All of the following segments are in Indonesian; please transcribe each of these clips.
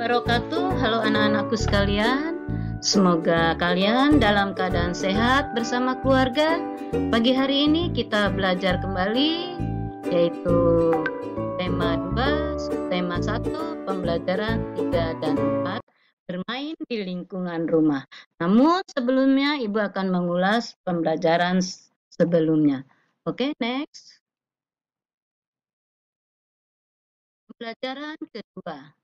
wabarakatuh. Halo anak-anakku sekalian. Semoga kalian dalam keadaan sehat bersama keluarga. Pagi hari ini kita belajar kembali yaitu tema 2, tema 1, pembelajaran 3 dan 4, bermain di lingkungan rumah. Namun sebelumnya Ibu akan mengulas pembelajaran sebelumnya. Oke, next. Pembelajaran kedua.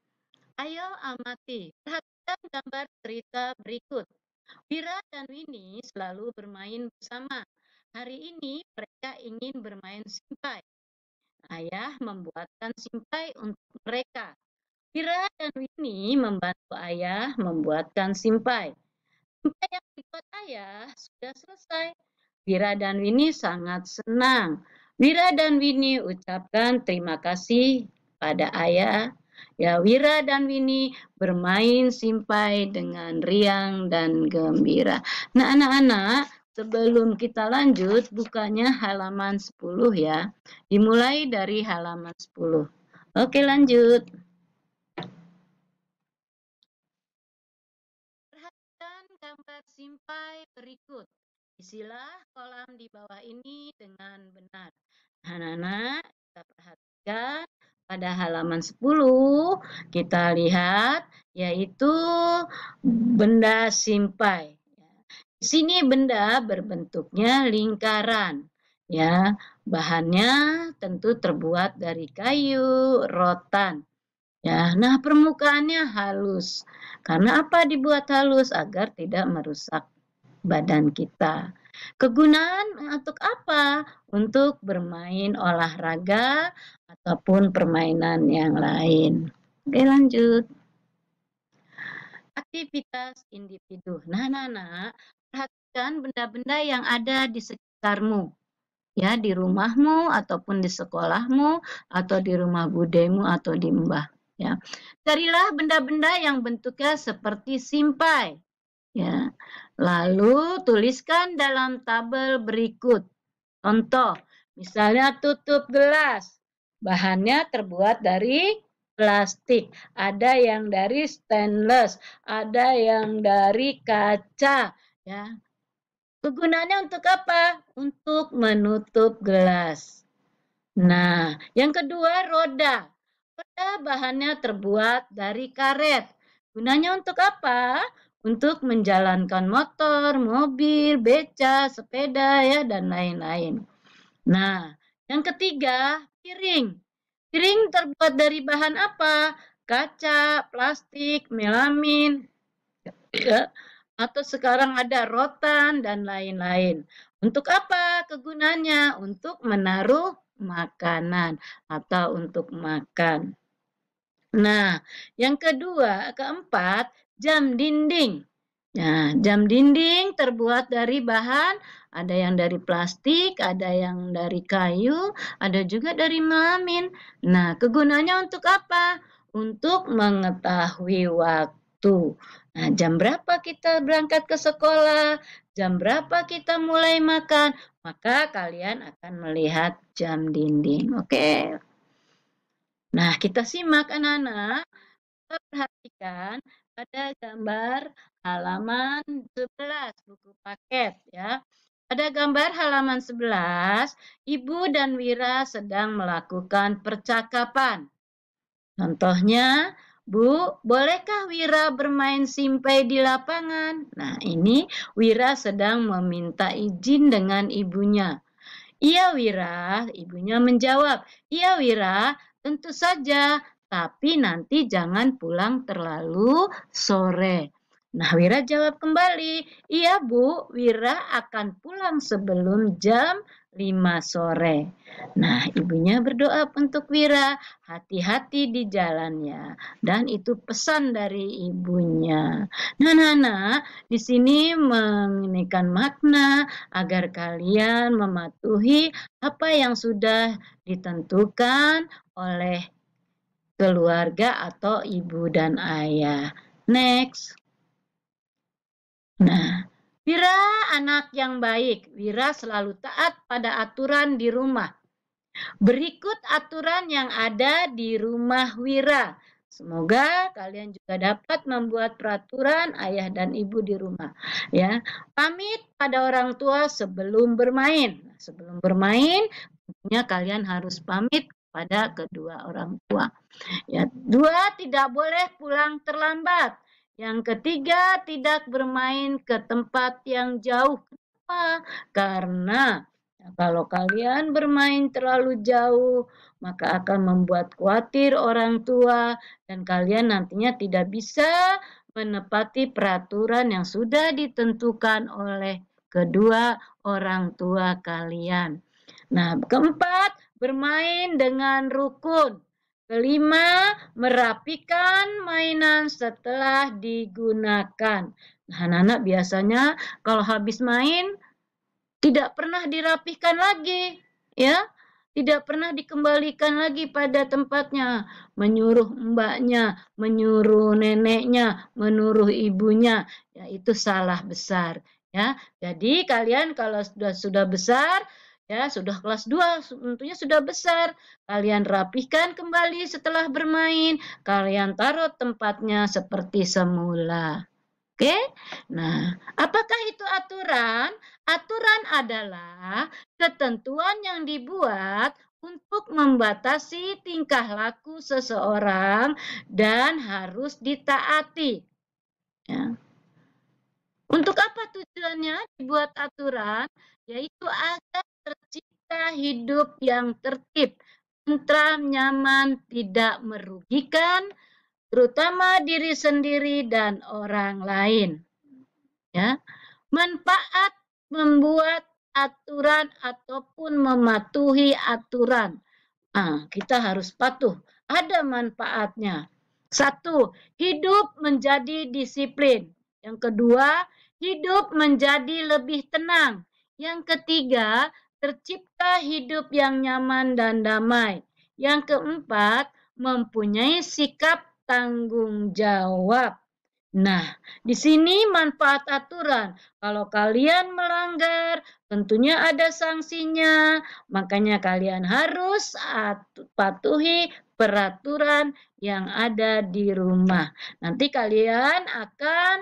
Ayo amati, perhatikan gambar cerita berikut. Wira dan Winnie selalu bermain bersama. Hari ini mereka ingin bermain simpai. Ayah membuatkan simpai untuk mereka. Wira dan Winnie membantu ayah membuatkan simpai. Simpai yang dibuat ayah sudah selesai. Wira dan Winnie sangat senang. Wira dan Winnie ucapkan terima kasih pada ayah. Ya, Wira dan Winnie bermain simpai dengan riang dan gembira. Nah, anak-anak, sebelum kita lanjut, bukanya halaman 10 ya. Dimulai dari halaman 10. Oke, lanjut. Perhatikan gambar simpai berikut. Isilah kolam di bawah ini dengan benar. Anak-anak, kita perhatikan pada halaman 10 kita lihat yaitu benda simpai. Di sini benda berbentuknya lingkaran. Ya, bahannya tentu terbuat dari kayu rotan. Ya, nah permukaannya halus. Karena apa dibuat halus? Agar tidak merusak badan kita. Kegunaan untuk apa? Untuk bermain olahraga ataupun permainan yang lain. Oke, lanjut. Aktivitas individu. Nah, perhatikan benda-benda yang ada di sekitarmu. Ya, di rumahmu ataupun di sekolahmu atau di rumah budemu atau di mbah. Ya, carilah benda-benda yang bentuknya seperti simpai. Ya, lalu tuliskan dalam tabel berikut. Contoh, misalnya tutup gelas. Bahannya terbuat dari plastik. Ada yang dari stainless, ada yang dari kaca. Ya, kegunaannya untuk apa? Untuk menutup gelas. Nah, yang kedua roda. Roda bahannya terbuat dari karet. Gunanya untuk apa? Untuk menjalankan motor, mobil, beca, sepeda, ya, dan lain-lain. Nah, yang ketiga, piring. Piring terbuat dari bahan apa? Kaca, plastik, melamin, ya, atau sekarang ada rotan dan lain-lain. Untuk apa kegunaannya? Untuk menaruh makanan atau untuk makan. Nah, yang keempat, jam dinding. Nah, jam dinding terbuat dari bahan, ada yang dari plastik, ada yang dari kayu, ada juga dari melamin. Nah, kegunaannya untuk apa? Untuk mengetahui waktu. Nah, jam berapa kita berangkat ke sekolah? Jam berapa kita mulai makan? Maka kalian akan melihat jam dinding. Oke. Nah, kita simak anak-anak. Kita perhatikan pada gambar halaman 11 buku paket ya. Pada gambar halaman 11, Ibu dan Wira sedang melakukan percakapan. Contohnya, Bu, bolehkah Wira bermain simpai di lapangan? Nah, ini Wira sedang meminta izin dengan ibunya. Iya Wira, ibunya menjawab. Iya Wira, tentu saja, tapi nanti jangan pulang terlalu sore. Nah, Wira jawab kembali, iya Bu, Wira akan pulang sebelum jam 5 sore. Nah, ibunya berdoa untuk Wira, hati-hati di jalannya. Dan itu pesan dari ibunya. Nah, di sini mengenaikan makna agar kalian mematuhi apa yang sudah ditentukan oleh keluarga atau ibu dan ayah. Next. Nah, Wira anak yang baik. Wira selalu taat pada aturan di rumah. Berikut aturan yang ada di rumah Wira. Semoga kalian juga dapat membuat peraturan ayah dan ibu di rumah. Ya, pamit pada orang tua sebelum bermain. Sebelum bermain, tentunya kalian harus pamit pada kedua orang tua. Ya, 2, tidak boleh pulang terlambat. Yang ketiga, tidak bermain ke tempat yang jauh. Kenapa? Karena kalau kalian bermain terlalu jauh, maka akan membuat khawatir orang tua dan kalian nantinya tidak bisa menepati peraturan yang sudah ditentukan oleh kedua orang tua kalian. Nah, keempat, bermain dengan rukun. Kelima, merapikan mainan setelah digunakan. Nah, anak-anak biasanya kalau habis main tidak pernah dirapihkan lagi, ya. Tidak pernah dikembalikan lagi pada tempatnya. Menyuruh mbaknya, menyuruh neneknya, menyuruh ibunya, ya itu salah besar, ya. Jadi kalian kalau sudah besar, ya sudah kelas 2, tentunya sudah besar, kalian rapihkan kembali setelah bermain, kalian taruh tempatnya seperti semula. Oke? Nah, apakah itu aturan? Aturan adalah ketentuan yang dibuat untuk membatasi tingkah laku seseorang dan harus ditaati. Ya. Untuk apa tujuannya dibuat aturan? Yaitu agar tercipta hidup yang tertib, tentram, nyaman, tidak merugikan, terutama diri sendiri dan orang lain. Ya, manfaat membuat aturan ataupun mematuhi aturan. Nah, kita harus patuh. Ada manfaatnya. 1, hidup menjadi disiplin. Yang kedua, hidup menjadi lebih tenang. Yang ketiga, tercipta hidup yang nyaman dan damai. Yang keempat, mempunyai sikap tanggung jawab. Nah, di sini manfaat aturan. Kalau kalian melanggar, tentunya ada sanksinya. Makanya kalian harus patuhi peraturan yang ada di rumah. Nanti kalian akan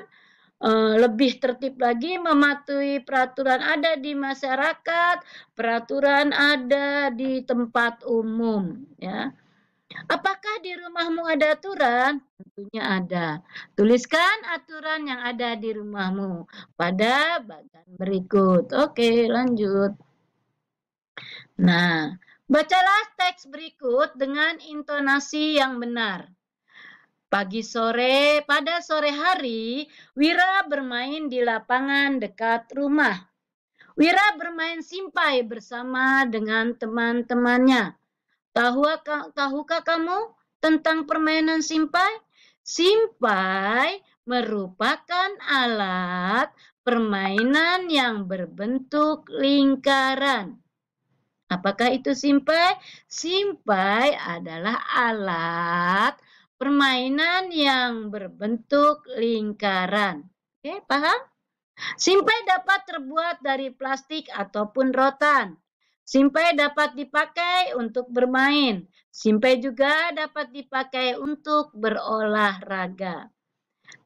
lebih tertib lagi mematuhi peraturan ada di masyarakat, peraturan ada di tempat umum, ya. Apakah di rumahmu ada aturan? Tentunya ada. Tuliskan aturan yang ada di rumahmu pada bagian berikut. Oke, lanjut. Nah, bacalah teks berikut dengan intonasi yang benar. Pada sore hari, Wira bermain di lapangan dekat rumah. Wira bermain simpai bersama dengan teman-temannya. Tahukah kamu tentang permainan simpai? Simpai merupakan alat permainan yang berbentuk lingkaran. Apakah itu simpai? Simpai adalah alat permainan yang berbentuk lingkaran. Oke, paham? Simpai dapat terbuat dari plastik ataupun rotan. Simpai dapat dipakai untuk bermain. Simpai juga dapat dipakai untuk berolahraga.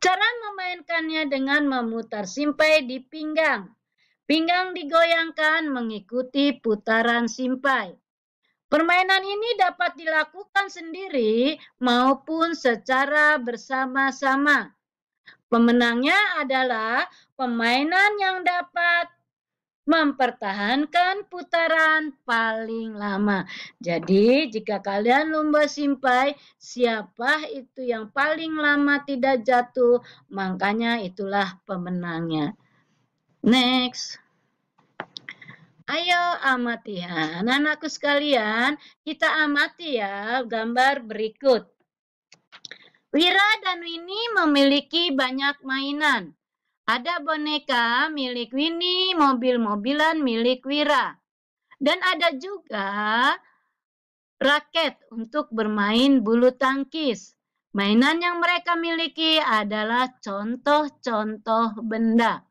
Cara memainkannya dengan memutar simpai di pinggang. Pinggang digoyangkan mengikuti putaran simpai. Permainan ini dapat dilakukan sendiri maupun secara bersama-sama. Pemenangnya adalah permainan yang dapat mempertahankan putaran paling lama. Jadi, jika kalian lomba simpai, siapa itu yang paling lama tidak jatuh, makanya itulah pemenangnya. Next. Ayo amati ya. Anak-anakku sekalian, kita amati ya gambar berikut. Wira dan Winnie memiliki banyak mainan. Ada boneka milik Winnie, mobil-mobilan milik Wira. Dan ada juga raket untuk bermain bulu tangkis. Mainan yang mereka miliki adalah contoh-contoh benda.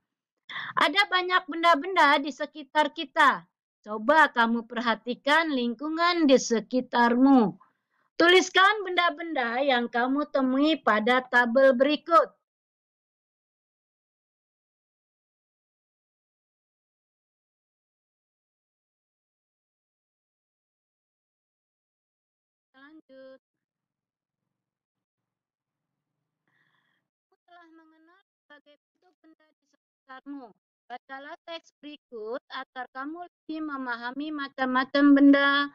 Ada banyak benda-benda di sekitar kita. Coba kamu perhatikan lingkungan di sekitarmu. Tuliskan benda-benda yang kamu temui pada tabel berikut. Lanjut. Kamu telah mengenal berbagai bentuk benda di sekitarmu. Bacalah teks berikut agar kamu lebih memahami macam-macam benda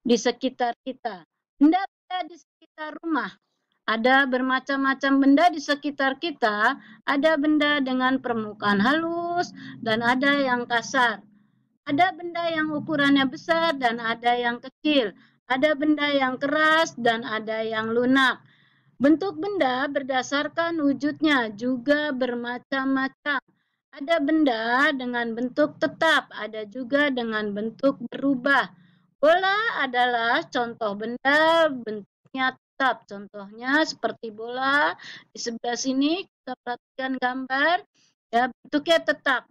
di sekitar kita. Benda-benda di sekitar rumah. Ada bermacam-macam benda di sekitar kita. Ada benda dengan permukaan halus dan ada yang kasar. Ada benda yang ukurannya besar dan ada yang kecil. Ada benda yang keras dan ada yang lunak. Bentuk benda berdasarkan wujudnya juga bermacam-macam. Ada benda dengan bentuk tetap, ada juga dengan bentuk berubah. Bola adalah contoh benda bentuknya tetap. Contohnya seperti bola. Di sebelah sini kita perhatikan gambar. Ya, bentuknya tetap.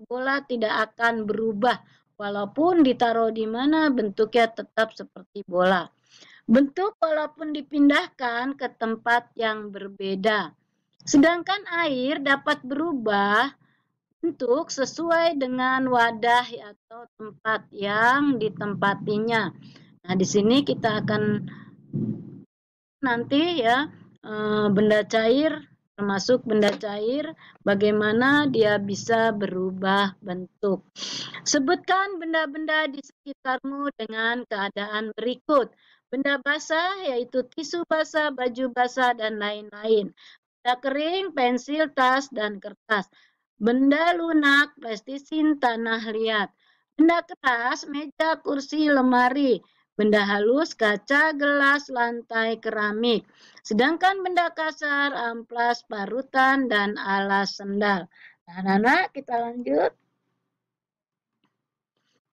Bola tidak akan berubah. Walaupun ditaruh di mana bentuknya tetap seperti bola. Bentuk walaupun dipindahkan ke tempat yang berbeda. Sedangkan air dapat berubah bentuk sesuai dengan wadah atau tempat yang ditempatinya. Nah, di sini kita akan nanti ya benda cair, termasuk benda cair, bagaimana dia bisa berubah bentuk. Sebutkan benda-benda di sekitarmu dengan keadaan berikut. Benda basah yaitu tisu basah, baju basah, dan lain-lain. Benda kering, pensil, tas, dan kertas. Benda lunak, plastisin, tanah liat. Benda keras, meja, kursi, lemari. Benda halus, kaca, gelas, lantai, keramik. Sedangkan benda kasar, amplas, parutan, dan alas sendal. Nah, anak-anak, kita lanjut.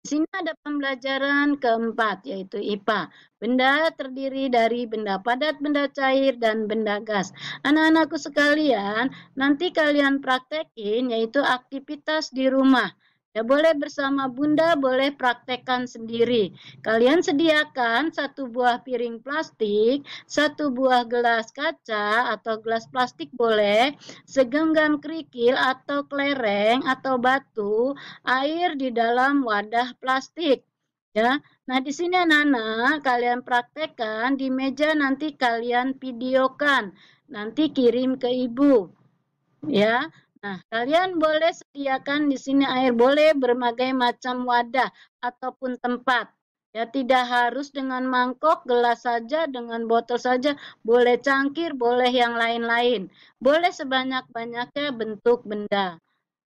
Di sini ada pembelajaran keempat, yaitu IPA. Benda terdiri dari benda padat, benda cair, dan benda gas. Anak-anakku sekalian, nanti kalian praktekin, yaitu aktivitas di rumah. Ya, boleh bersama Bunda, boleh praktekkan sendiri. Kalian sediakan satu buah piring plastik, satu buah gelas kaca atau gelas plastik boleh, segenggam kerikil atau kelereng atau batu, air di dalam wadah plastik. Ya, nah di sini anak-anak kalian praktekkan di meja, nanti kalian videokan, nanti kirim ke ibu. Ya, nah kalian boleh sediakan di sini air, boleh berbagai macam wadah ataupun tempat. Ya, tidak harus dengan mangkok, gelas saja, dengan botol saja, boleh cangkir, boleh yang lain-lain. Boleh sebanyak-banyaknya bentuk benda.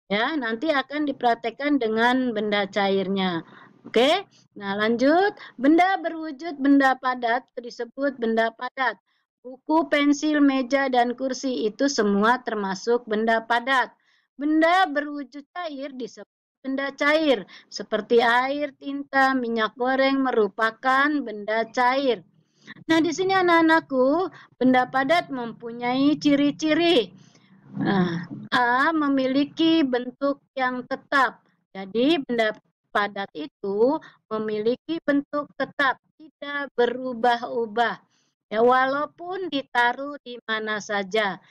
Ya, nanti akan dipraktekkan dengan benda cairnya. Oke, nah lanjut. Benda berwujud benda padat disebut benda padat. Buku, pensil, meja, dan kursi itu semua termasuk benda padat. Benda berwujud cair disebut benda cair. Seperti air, tinta, minyak goreng merupakan benda cair. Nah, di sini anak-anakku, benda padat mempunyai ciri-ciri. Nah, A memiliki bentuk yang tetap. Jadi benda padat itu memiliki bentuk tetap, tidak berubah-ubah. Ya, walaupun ditaruh di mana saja.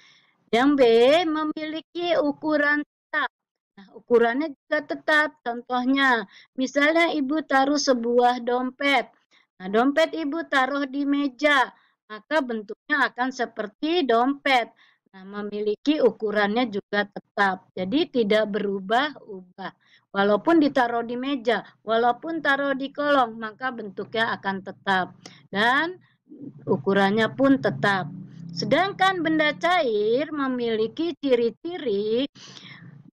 Yang B memiliki ukuran tetap. Nah, ukurannya juga tetap. Contohnya, misalnya ibu taruh sebuah dompet. Nah, dompet ibu taruh di meja, maka bentuknya akan seperti dompet. Nah, memiliki ukurannya juga tetap. Jadi tidak berubah-ubah. Walaupun ditaruh di meja, walaupun taruh di kolong, maka bentuknya akan tetap. Dan ukurannya pun tetap. Sedangkan benda cair memiliki ciri-ciri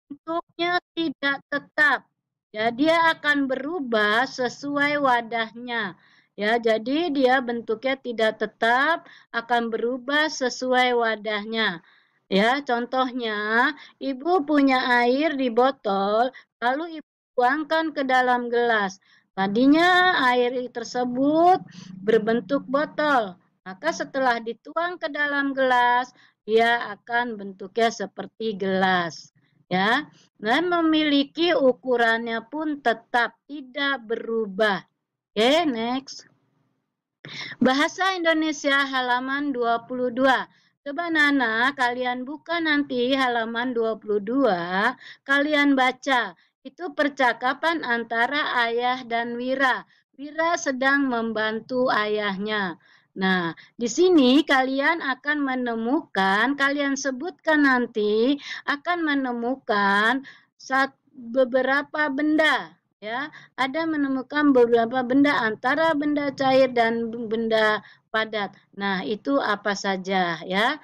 bentuknya tidak tetap. Ya, dia akan berubah sesuai wadahnya. Ya, jadi dia bentuknya tidak tetap, akan berubah sesuai wadahnya. Ya, contohnya, ibu punya air di botol, lalu ibu tuangkan ke dalam gelas. Tadinya air tersebut berbentuk botol, maka setelah dituang ke dalam gelas, dia akan bentuknya seperti gelas. Ya, dan memiliki ukurannya pun tetap tidak berubah. Oke, next. Bahasa Indonesia halaman 22. Coba Nana, kalian buka nanti halaman 22, kalian baca. Itu percakapan antara ayah dan Wira. Wira sedang membantu ayahnya. Nah, di sini kalian akan menemukan, kalian sebutkan nanti, akan menemukan beberapa benda. Ya, ada menemukan beberapa benda antara benda cair dan benda padat. Nah, itu apa saja ya?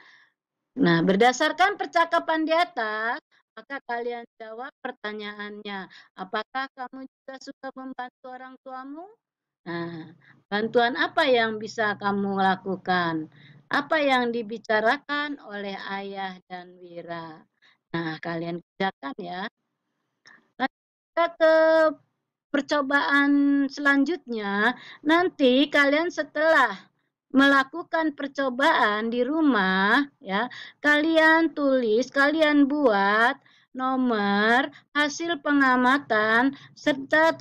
Nah, berdasarkan percakapan di atas, maka kalian jawab pertanyaannya. Apakah kamu juga suka membantu orang tuamu? Nah, bantuan apa yang bisa kamu lakukan? Apa yang dibicarakan oleh ayah dan Wira? Nah, kalian kerjakan ya. Kita ke percobaan selanjutnya, nanti kalian setelah melakukan percobaan di rumah, ya, kalian tulis, kalian buat nomor hasil pengamatan serta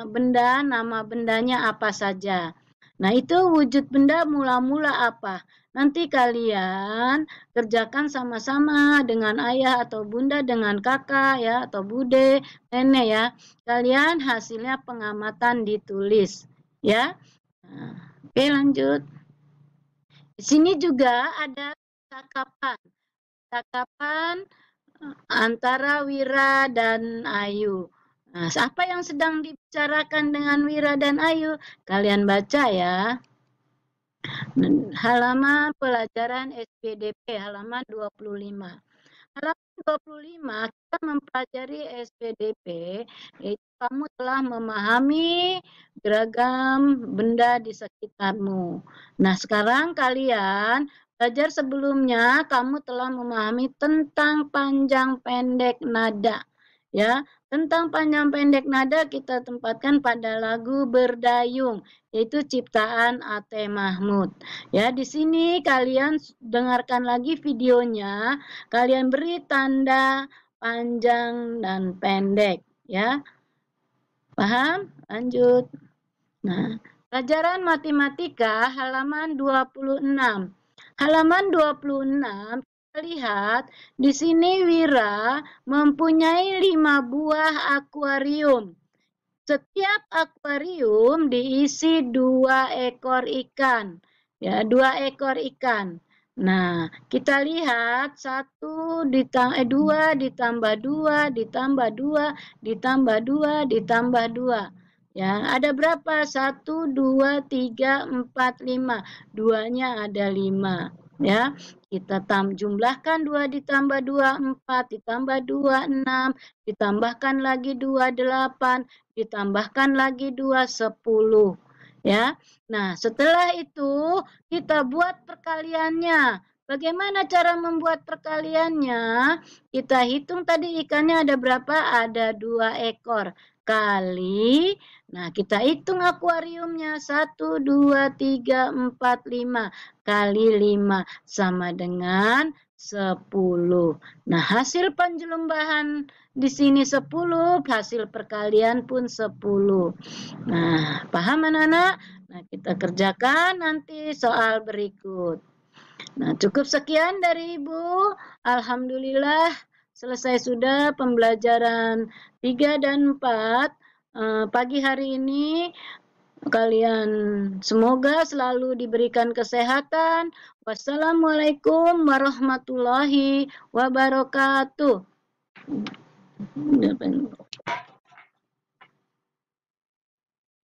benda, nama bendanya apa saja. Nah, itu wujud benda mula-mula apa? Nanti kalian kerjakan sama-sama dengan ayah atau bunda, dengan kakak ya, atau bude, nenek ya. Kalian hasilnya pengamatan ditulis ya. Nah, oke, lanjut. Di sini juga ada cakapan antara Wira dan Ayu. Nah, apa yang sedang dibicarakan dengan Wira dan Ayu? Kalian baca ya. Halaman pelajaran SPDP halaman 25. Halaman 25 kita mempelajari SPDP, yaitu kamu telah memahami beragam benda di sekitarmu. Nah, sekarang kalian belajar sebelumnya kamu telah memahami tentang panjang pendek nada. Ya, tentang panjang pendek nada kita tempatkan pada lagu Berdayung, yaitu ciptaan A.T. Mahmud. Ya, di sini kalian dengarkan lagi videonya, kalian beri tanda panjang dan pendek, ya. Paham? Lanjut. Nah, pelajaran matematika halaman 26. Halaman 26 kita lihat di sini Wira mempunyai 5 buah akuarium. Setiap akuarium diisi 2 ekor ikan. Ya, 2 ekor ikan. Nah, kita lihat 2 ditambah 2 ditambah 2 ditambah 2 ditambah 2. Ya, ada berapa? 1, 2, 3, 4, 5. Duanya ada 5. Ya, kita jumlahkan 2 ditambah 2, 4, ditambah 2, 6, ditambahkan lagi 2, 8, ditambahkan lagi 2, 10. Ya, nah setelah itu kita buat perkaliannya. Bagaimana cara membuat perkaliannya? Kita hitung tadi ikannya ada berapa? Ada 2 ekor. Kali, nah kita hitung akuariumnya 1, 2, 3, 4, 5 kali 5 sama dengan 10. Nah hasil penjelumbahan di sini 10, hasil perkalian pun 10. Nah paham anak-anak? Nah kita kerjakan nanti soal berikut. Nah cukup sekian dari Ibu. Alhamdulillah selesai sudah pembelajaran 3 dan 4 pagi hari ini. Kalian semoga selalu diberikan kesehatan. Wassalamualaikum warahmatullahi wabarakatuh.